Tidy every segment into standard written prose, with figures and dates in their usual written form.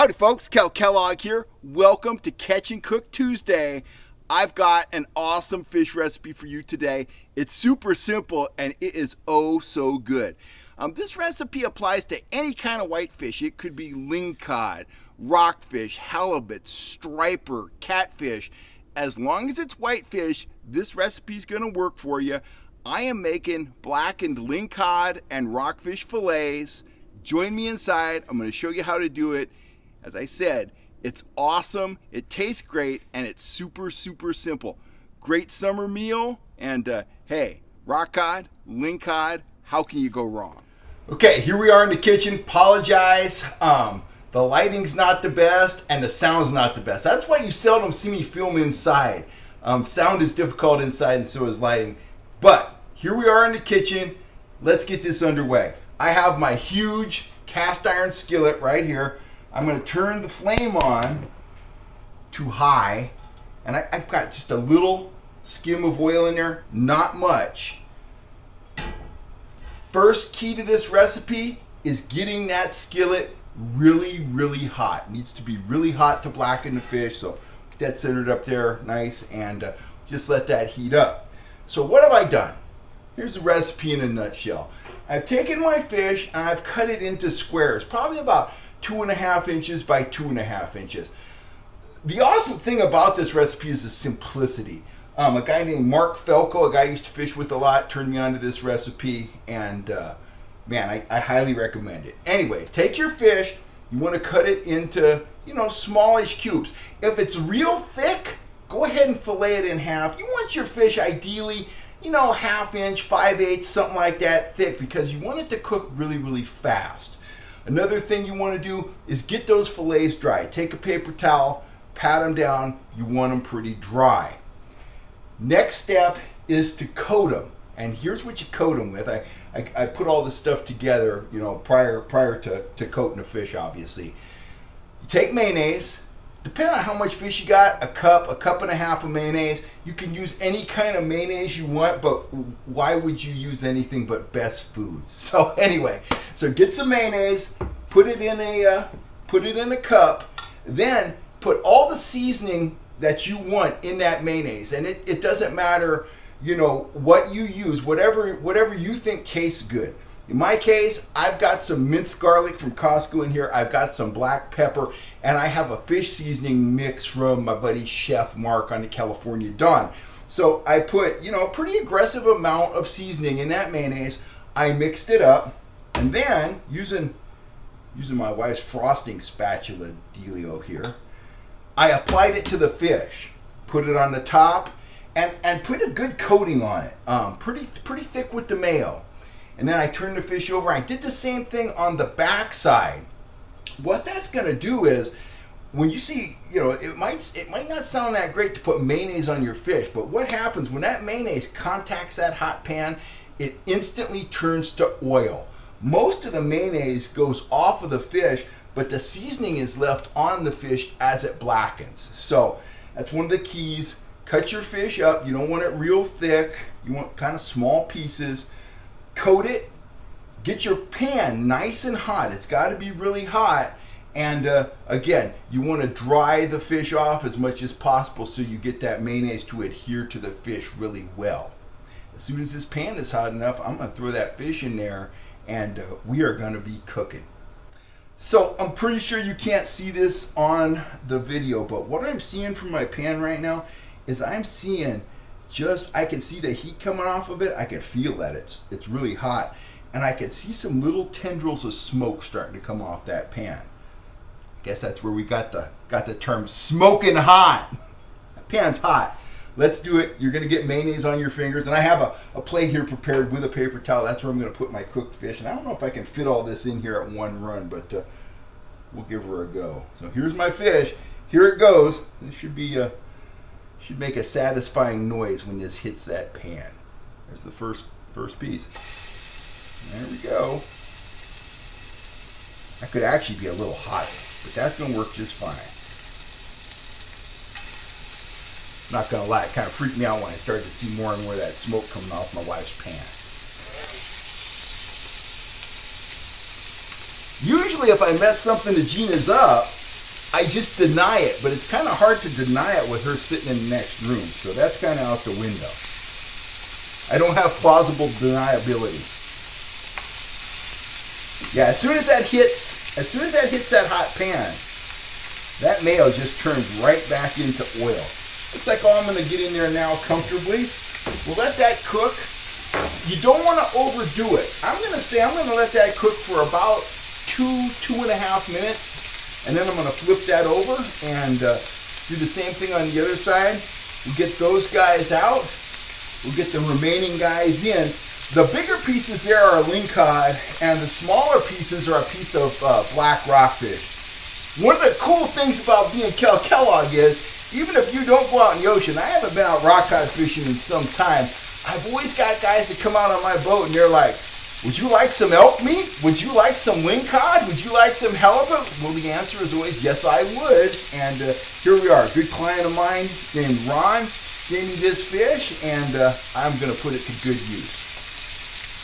Howdy folks, Cal Kellogg here. Welcome to Catch and Cook Tuesday. I've got an awesome fish recipe for you today. It's super simple and it is oh so good. This recipe applies to any kind of whitefish. It could be lincod, rockfish, halibut, striper, catfish. As long as it's whitefish, this recipe is going to work for you. I am making blackened lincod and rockfish fillets. Join me inside. I'm going to show you how to do it. As I said, it's awesome, it tastes great, and it's super simple. Great summer meal, and hey, rock cod, lincod, how can you go wrong? Okay, here we are in the kitchen. Apologize, the lighting's not the best, and the sound's not the best. That's why you seldom see me film inside. Sound is difficult inside, and so is lighting. But here we are in the kitchen. Let's get this underway. I have my huge cast iron skillet right here. I'm going to turn the flame on to high, and I've got just a little skim of oil in there, not much. First key to this recipe is getting that skillet really hot. It needs to be really hot to blacken the fish, so get that centered up there nice, and just let that heat up. So what have I done? Here's the recipe in a nutshell. I've taken my fish and I've cut it into squares, probably about 2.5 inches by 2.5 inches. The awesome thing about this recipe is the simplicity. A guy named Mark Felco, a guy I used to fish with a lot, turned me on to this recipe, and man, I highly recommend it. Anyway, take your fish, you want to cut it into, smallish cubes. If it's real thick, go ahead and fillet it in half. You want your fish ideally, 1/2 inch, 5/8, something like that thick, because you want it to cook really fast. Another thing you want to do is get those fillets dry. Take a paper towel, pat them down. You want them pretty dry. Next step is to coat them. And here's what you coat them with. I put all this stuff together, prior to coating the fish, obviously. You take mayonnaise. Depending on how much fish you got, a cup and a half of mayonnaise. You can use any kind of mayonnaise you want, but why would you use anything but Best Foods? So anyway, get some mayonnaise, put it in a cup, then put all the seasoning that you want in that mayonnaise. And it doesn't matter, what you use, whatever you think tastes good. In my case, I've got some minced garlic from Costco in here. I've got some black pepper, and I have a fish seasoning mix from my buddy Chef Mark on the California Dawn. So I put, a pretty aggressive amount of seasoning in that mayonnaise. I mixed it up, and then using my wife's frosting spatula dealio here, I applied it to the fish, put it on the top, and put a good coating on it. Pretty thick with the mayo. And then I turned the fish over. I did the same thing on the back side. What that's going to do is, when you see, it might not sound that great to put mayonnaise on your fish, but what happens when that mayonnaise contacts that hot pan, it instantly turns to oil. Most of the mayonnaise goes off of the fish, but the seasoning is left on the fish as it blackens. So that's one of the keys. Cut your fish up. You don't want it real thick. You want kind of small pieces. Coat it, get your pan nice and hot. It's got to be really hot. And again, you want to dry the fish off as much as possible so you get that mayonnaise to adhere to the fish really well. As soon as this pan is hot enough, I'm going to throw that fish in there, and we are going to be cooking. So I'm pretty sure you can't see this on the video, but what I'm seeing from my pan right now is I'm seeing I can see the heat coming off of it. I can feel that it's really hot, and I can see some little tendrils of smoke starting to come off that pan. I guess that's where we got the term smoking hot. That pan's hot. Let's do it. You're gonna get mayonnaise on your fingers, and I have a plate here prepared with a paper towel. That's where I'm gonna put my cooked fish, and I don't know if I can fit all this in here at one run, but we'll give her a go. So here's my fish. Here it goes. This should make a satisfying noise when this hits that pan. There's the first piece. There we go. That could actually be a little hotter, but that's going to work just fine. Not going to lie, it kind of freaked me out when I started to see more and more of that smoke coming off my wife's pan. Usually if I mess something to Gina's up, I just deny it, but it's kind of hard to deny it with her sitting in the next room. So that's kind of out the window. I don't have plausible deniability. Yeah, as soon as that hits that hot pan, that mayo just turns right back into oil. Looks like I'm going to get in there now comfortably. We'll let that cook. You don't want to overdo it. I'm going to let that cook for about 2.5 minutes. And then I'm going to flip that over and do the same thing on the other side. We'll get those guys out. We'll get the remaining guys in. The bigger pieces there are lincod, and the smaller pieces are a piece of black rockfish. One of the cool things about being Cal Kellogg is, even if you don't go out in the ocean, I haven't been out rock cod fishing in some time, I've always got guys that come out on my boat and they're like, would you like some elk meat? Would you like some lincod? Would you like some halibut? Well, the answer is always, yes, I would. And here we are. A good client of mine named Ron gave me this fish, and I'm going to put it to good use.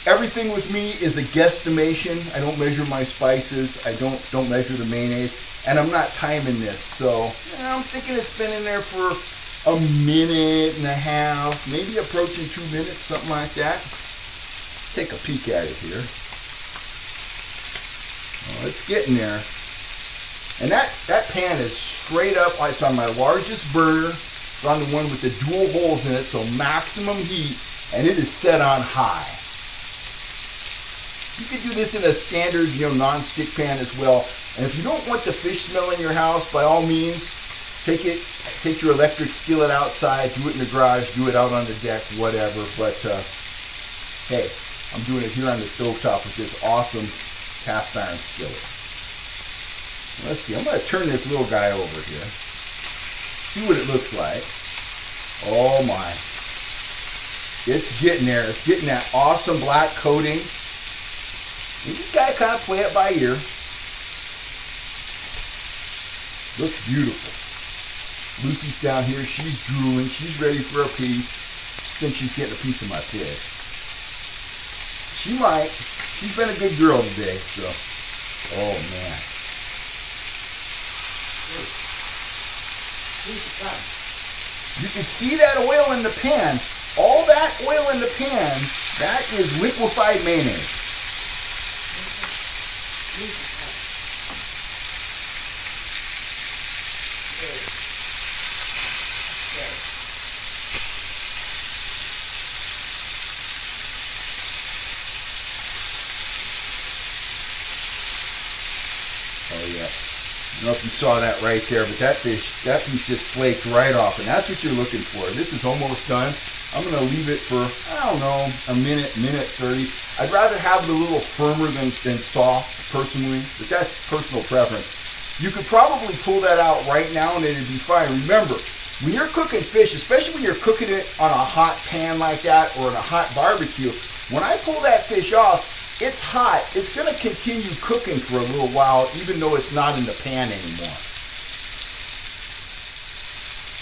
Everything with me is a guesstimation. I don't measure my spices. I don't measure the mayonnaise. And I'm not timing this. So I'm thinking it's been in there for a minute and a half, maybe approaching 2 minutes, something like that. Take a peek at it here. Oh, it's getting there. And that pan is straight up. It's on my largest burner. It's on the one with the dual holes in it, so maximum heat, and it is set on high. You could do this in a standard, non-stick pan as well. And if you don't want the fish smell in your house, by all means, take your electric skillet outside, do it in the garage, do it out on the deck, whatever. But hey, I'm doing it here on the stovetop with this awesome cast iron skillet. Let's see, I'm going to turn this little guy over here. See what it looks like. Oh my. It's getting there. It's getting that awesome black coating. You just got to kind of play it by ear. Looks beautiful. Lucy's down here. She's drooling. She's ready for a piece. I think she's getting a piece of my fish. She might. She's been a good girl today, so. Oh, man. You can see that oil in the pan. All that oil in the pan, that is liquefied mayonnaise. Oh yeah. I don't know if you saw that right there, but that piece just flaked right off, and that's what you're looking for. This is almost done. I'm going to leave it for, I don't know, a minute 30. I'd rather have it a little firmer than soft, personally, but that's personal preference. You could probably pull that out right now and it'd be fine. Remember, when you're cooking fish, especially when you're cooking it on a hot pan like that or in a hot barbecue, when I pull that fish off, it's hot. It's going to continue cooking for a little while, even though it's not in the pan anymore.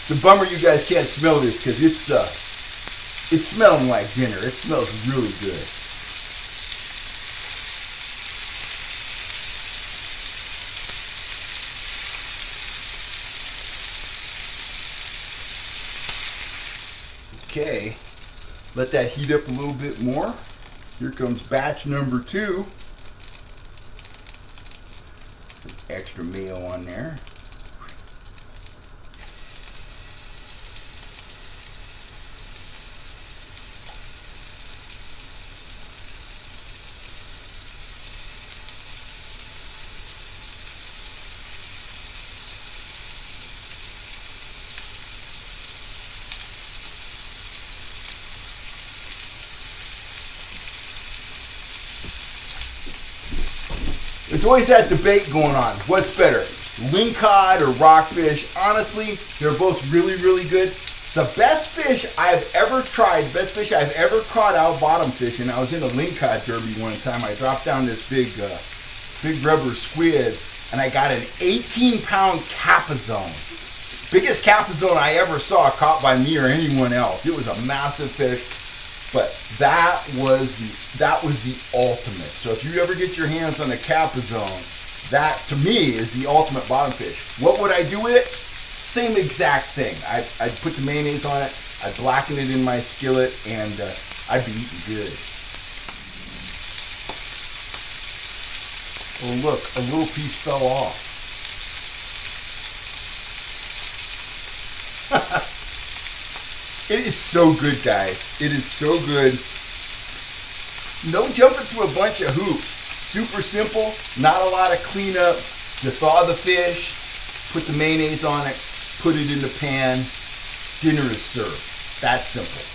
It's a bummer you guys can't smell this because it's smelling like dinner. It smells really good. Okay, let that heat up a little bit more. Here comes batch number 2. Some extra mayo on there. There's always that debate going on. What's better, lincod or rockfish? Honestly, they're both really, really good. The best fish I've ever tried, the best fish I've ever caught out bottom fishing, I was in a lincod derby one time. I dropped down this big rubber squid, and I got an 18-pound capizone. Biggest capizone I ever saw caught by me or anyone else. It was a massive fish. But that was the ultimate. So if you ever get your hands on a capizone, That, to me, is the ultimate bottom fish. What would I do with it? Same exact thing. I'd put the mayonnaise on it, I'd blacken it in my skillet, and I'd be eating good. Oh look, a little piece fell off. It is so good, guys. It is so good. No jumping through a bunch of hoops. Super simple, not a lot of cleanup. You thaw the fish, put the mayonnaise on it, put it in the pan, dinner is served. That simple.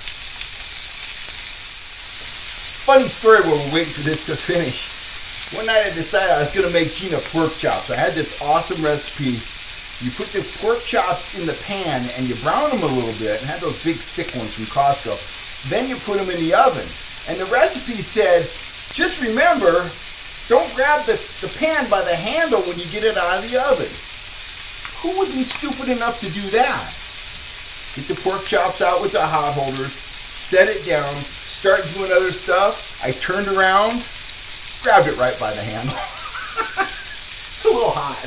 Funny story while we're waiting for this to finish. One night I decided I was going to make Gina pork chops. I had this awesome recipe. You put the pork chops in the pan and you brown them a little bit, and had those big thick ones from Costco. Then you put them in the oven. And the recipe said, just remember, don't grab the pan by the handle when you get it out of the oven. Who would be stupid enough to do that? Get the pork chops out with the hot holders, set it down, start doing other stuff. I turned around, grabbed it right by the handle. It's a little hot.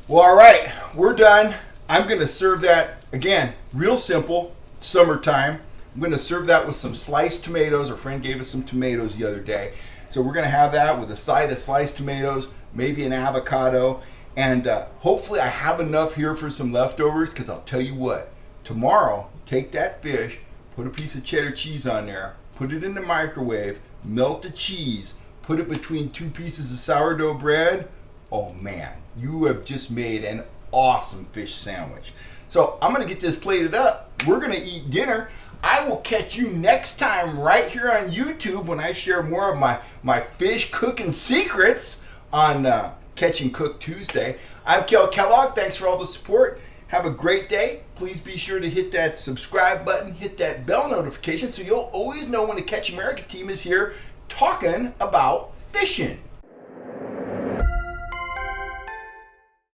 Well, all right, we're done. I'm going to serve that, again, real simple, summertime. I'm going to serve that with some sliced tomatoes. Our friend gave us some tomatoes the other day. So we're going to have that with a side of sliced tomatoes, maybe an avocado. And hopefully I have enough here for some leftovers, because I'll tell you what, tomorrow, take that fish, put a piece of cheddar cheese on there, put it in the microwave, melt the cheese, put it between 2 pieces of sourdough bread. Oh man, you have just made an awesome fish sandwich. So I'm going to get this plated up. We're going to eat dinner. I will catch you next time right here on YouTube when I share more of my fish cooking secrets on Catch and Cook Tuesday. I'm Cal Kellogg. Thanks for all the support. Have a great day. Please be sure to hit that subscribe button, hit that bell notification so you'll always know when the Catch America team is here talking about fishing.